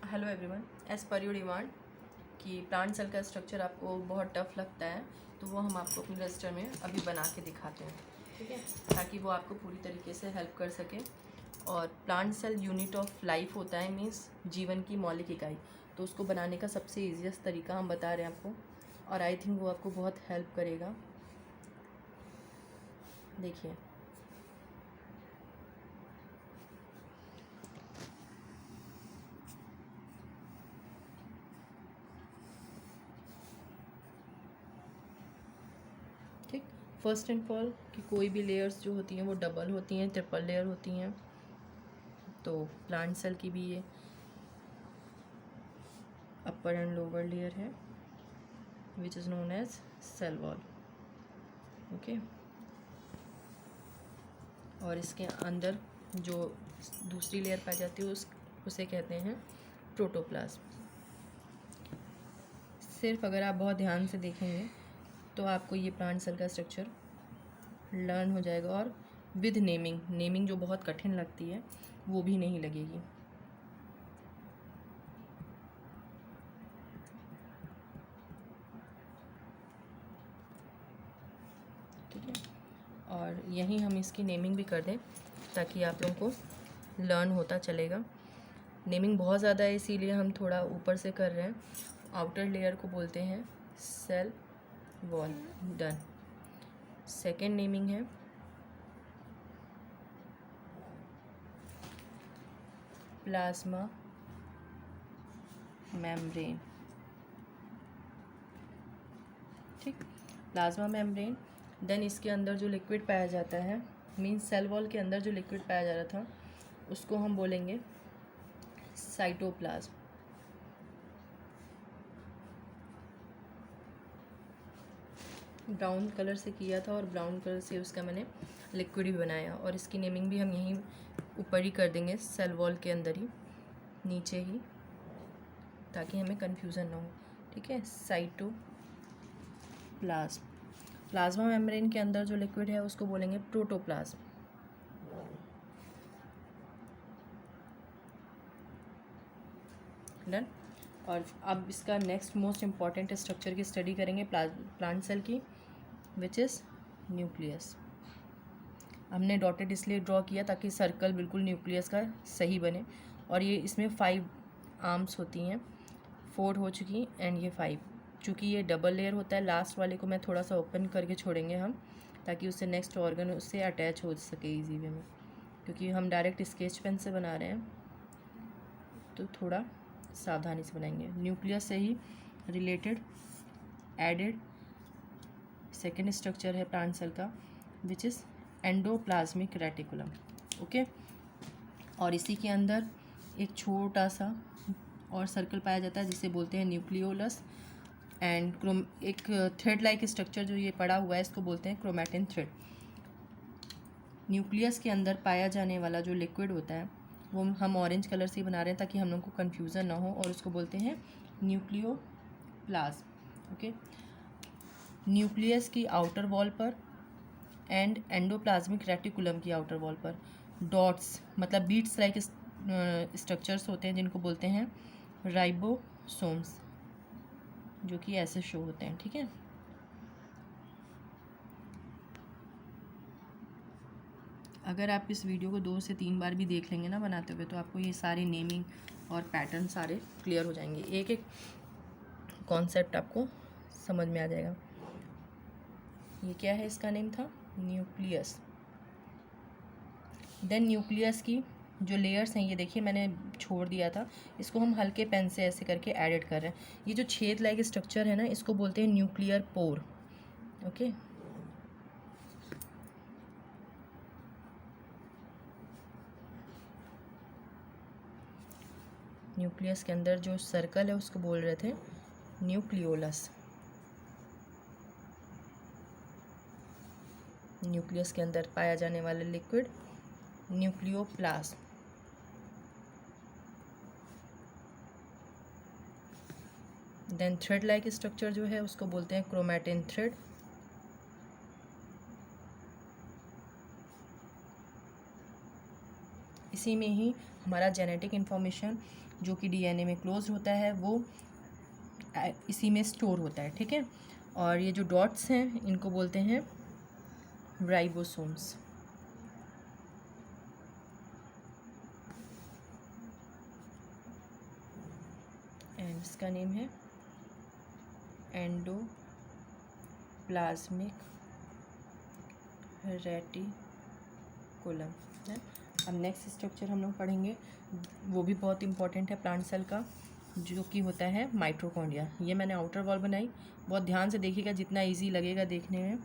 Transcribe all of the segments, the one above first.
Hello everyone, as per your demand कि plant cell का structure आपको बहुत टफ लगता है तो वो हम आपको अपने रजिस्टर में अभी बना के दिखाते हैं, ठीक है, ताकि वो आपको पूरी तरीके से हेल्प कर सके। और plant cell unit of life होता है, मीन्स जीवन की मौलिक इकाई, तो उसको बनाने का सबसे ईजीएस्ट तरीका हम बता रहे हैं आपको, और आई थिंक वो आपको बहुत हेल्प करेगा। देखिए, ठीक, फर्स्ट एंड ऑल कि कोई भी लेयर्स जो होती हैं वो डबल होती हैं, ट्रिपल लेयर होती हैं। तो प्लांट सेल की भी ये अपर एंड लोअर लेयर है which is known as cell wall, okay. और इसके अंदर जो दूसरी लेयर पाई जाती है उसे कहते हैं प्रोटोप्लाज्म। सिर्फ अगर आप बहुत ध्यान से देखेंगे तो आपको ये प्लांट सेल का स्ट्रक्चर लर्न हो जाएगा, और विद नेमिंग जो बहुत कठिन लगती है वो भी नहीं लगेगी। ठीक है, और यहीं हम इसकी नेमिंग भी कर दें ताकि आप लोगों को लर्न होता चलेगा। नेमिंग बहुत ज़्यादा है इसीलिए हम थोड़ा ऊपर से कर रहे हैं। आउटर लेयर को बोलते हैं cell wall, done. Second naming है प्लाज्मा मेम्ब्रेन, ठीक, प्लाज्मा मेम्ब्रेन। देन इसके अंदर जो लिक्विड पाया जाता है, मीन्स सेल वॉल के अंदर जो लिक्विड पाया जा रहा था उसको हम बोलेंगे साइटोप्लाज्म। ब्राउन कलर से किया था और ब्राउन कलर से उसका मैंने लिक्विड भी बनाया, और इसकी नेमिंग भी हम यहीं ऊपर ही कर देंगे, सेल वॉल के अंदर ही, नीचे ही, ताकि हमें कन्फ्यूज़न ना हो। ठीक है, साइटोप्लाज्म। प्लाज्मा मेम्ब्रेन के अंदर जो लिक्विड है उसको बोलेंगे प्रोटोप्लाज्म, डन। और अब इसका नेक्स्ट मोस्ट इम्पॉर्टेंट स्ट्रक्चर की स्टडी करेंगे प्लांट सेल की, विच इज़ न्यूक्लियस। हमने डॉटेड इसलिए ड्रॉ किया ताकि सर्कल बिल्कुल न्यूक्लियस का सही बने, और ये इसमें 5 आर्म्स होती हैं, 4 हो चुकी एंड ये 5। चूँकि ये डबल लेयर होता है, लास्ट वाले को मैं थोड़ा सा ओपन करके छोड़ेंगे हम, ताकि उससे नेक्स्ट ऑर्गन उससे अटैच हो सके ईजी वे में, क्योंकि हम डायरेक्ट स्केच पेन से बना रहे हैं तो थोड़ा सावधानी से बनाएंगे। न्यूक्लियस से ही रिलेटेड एडेड सेकेंड स्ट्रक्चर है प्लांट सेल का, which is endoplasmic reticulum, okay. और इसी के अंदर एक छोटा सा और सर्कल पाया जाता है जिसे बोलते हैं न्यूक्लियोलस, एंड एक थ्रेड लाइक स्ट्रक्चर जो ये पड़ा हुआ है इसको बोलते हैं क्रोमैटिन थ्रेड। न्यूक्लियस के अंदर पाया जाने वाला जो लिक्विड होता है वो हम ऑरेंज कलर से बना रहे हैं ताकि हम लोग को कन्फ्यूज़न ना हो, और उसको बोलते हैं न्यूक्लियोप्लाज्म, ओके। न्यूक्लियस की आउटर वॉल पर एंड एंडोप्लाज्मिक रेटिकुलम की आउटर वॉल पर डॉट्स, मतलब बीट्स लाइक स्ट्रक्चर्स होते हैं जिनको बोलते हैं राइबोसोम्स, जो कि ऐसे शो होते हैं, ठीक है। अगर आप इस वीडियो को 2 से 3 बार भी देख लेंगे ना बनाते हुए, तो आपको ये सारे नेमिंग और पैटर्न सारे क्लियर हो जाएंगे, एक एक कॉन्सेप्ट आपको समझ में आ जाएगा। ये क्या है, इसका नेम था न्यूक्लियस। देन न्यूक्लियस की जो लेयर्स हैं, ये देखिए मैंने छोड़ दिया था, इसको हम हल्के पेन से ऐसे करके एडिट कर रहे हैं। ये जो छेद लाइक स्ट्रक्चर है ना, इसको बोलते हैं न्यूक्लियर पोर, ओके। न्यूक्लियस के अंदर जो सर्कल है उसको बोल रहे थे न्यूक्लियोलस। न्यूक्लियस के अंदर पाया जाने वाला liquid nucleoplasm. Then thread like structure जो है उसको बोलते हैं क्रोमैटिन थ्रेड। इसी में ही हमारा जेनेटिक इन्फॉर्मेशन जो कि डीएनए में क्लोज होता है वो इसी में स्टोर होता है, ठीक है। और ये जो डॉट्स हैं इनको बोलते हैं राइबोसोम्स। एंड इसका नेम है एंडोप्लाज्मिक रेटिकुलम। अब नेक्स्ट स्ट्रक्चर हम लोग पढ़ेंगे, वो भी बहुत इंपॉर्टेंट है प्लांट सेल का, जो कि होता है माइटोकॉन्ड्रिया। ये मैंने आउटर वॉल बनाई, बहुत ध्यान से देखिएगा, जितना इजी लगेगा देखने में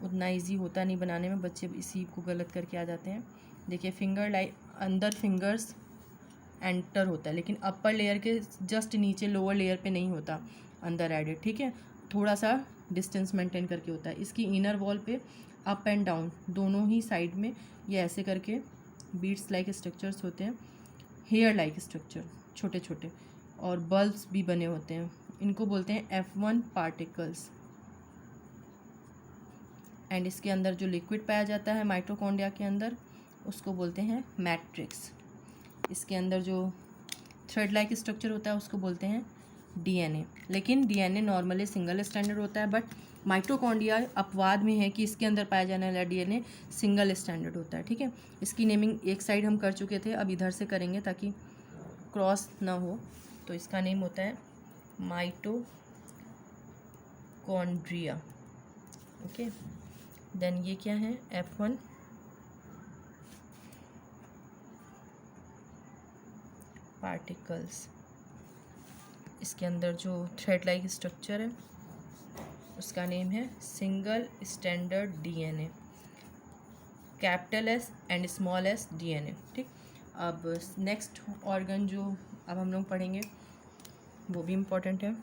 उतना इजी होता नहीं बनाने में, बच्चे इसी को गलत करके आ जाते हैं। देखिए फिंगर अंदर फिंगर्स एंटर होता है, लेकिन अपर लेयर के जस्ट नीचे लोअर लेयर पे नहीं होता अंदर एडेड, ठीक है, थोड़ा सा डिस्टेंस मेंटेन करके होता है। इसकी इनर वॉल पे अप एंड डाउन दोनों ही साइड में ये ऐसे करके बीड्स लाइक स्ट्रक्चर्स होते हैं, हेयर लाइक स्ट्रक्चर छोटे छोटे, और बल्ब्स भी बने होते हैं। इनको बोलते हैं F1 पार्टिकल्स। एंड इसके अंदर जो लिक्विड पाया जाता है माइटोकॉन्ड्रिया के अंदर उसको बोलते हैं मैट्रिक्स। इसके अंदर जो थ्रेड लाइक स्ट्रक्चर होता है उसको बोलते हैं डीएनए। लेकिन डीएनए नॉर्मली सिंगल स्टैंडर्ड होता है, बट माइटोकॉन्ड्रिया अपवाद में है कि इसके अंदर पाया जाने वाला डीएनए सिंगल स्टैंडर्ड होता है, ठीक है। इसकी नेमिंग एक साइड हम कर चुके थे, अब इधर से करेंगे ताकि क्रॉस ना हो। तो इसका नेम होता है माइटोकॉन्ड्रिया, ओके। देन ये क्या है, F1 पार्टिकल्स। इसके अंदर जो थ्रेड लाइक स्ट्रक्चर है उसका नेम है single standard DNA, capital S and small s DNA, ठीक। अब नेक्स्ट ऑर्गन जो अब हम लोग पढ़ेंगे वो भी इम्पोर्टेंट है।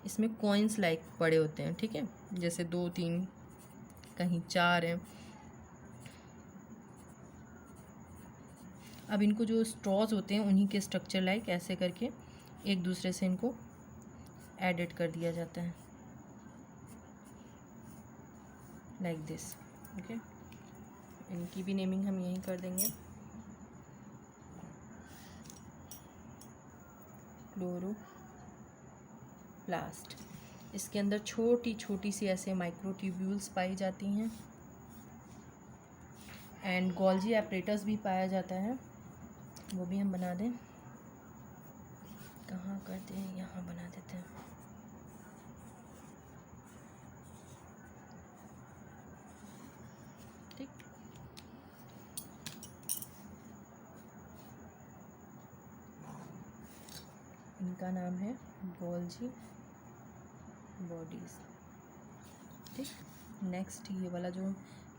इसमें कॉइन्स लाइक पड़े होते हैं, ठीक है, जैसे 2 3 कहीं 4 हैं। अब इनको जो स्ट्रॉज होते हैं उन्हीं के स्ट्रक्चर लाइक ऐसे करके एक दूसरे से इनको एडिट कर दिया जाता है, लाइक दिस, ओके। इनकी भी नेमिंग हम यहीं कर देंगे, क्लोरोप्लास्ट। इसके अंदर छोटी छोटी सी ऐसे माइक्रोट्यूब्यूल्स पाई जाती हैं, एंड गोल्जी एपरेटस भी पाया जाता है, वो भी हम बना दें, कहाँ करते हैं, यहाँ बना देते हैं, ठीक। इनका नाम है गोल्जी बॉडीज, ठीक। नेक्स्ट ये वाला जो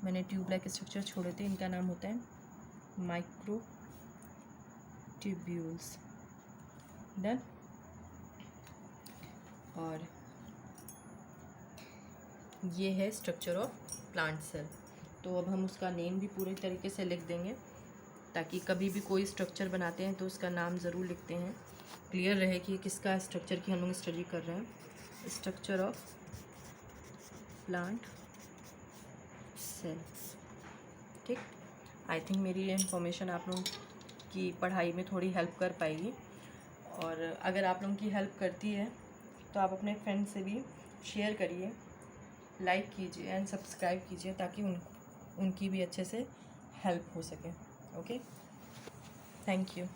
मैंने ट्यूब लाइक स्ट्रक्चर छोड़े थे इनका नाम होता है माइक्रोट्यूब्यूल्स, डन। और ये है स्ट्रक्चर ऑफ प्लांट सेल। तो अब हम उसका नेम भी पूरे तरीके से लिख देंगे ताकि कभी भी कोई स्ट्रक्चर बनाते हैं तो उसका नाम ज़रूर लिखते हैं, क्लियर रहे कि किसका स्ट्रक्चर की हम लोग स्टडी कर रहे हैं। स्ट्रक्चर ऑफ प्लांट सेल, ठीक। आई थिंक मेरी ये इन्फॉर्मेशन आप लोगों की पढ़ाई में थोड़ी हेल्प कर पाएगी, और अगर आप लोगों की हेल्प करती है तो आप अपने फ्रेंड से भी शेयर करिए, लाइक कीजिए एंड सब्सक्राइब कीजिए ताकि उनकी भी अच्छे से हेल्प हो सके, ओके। Thank you.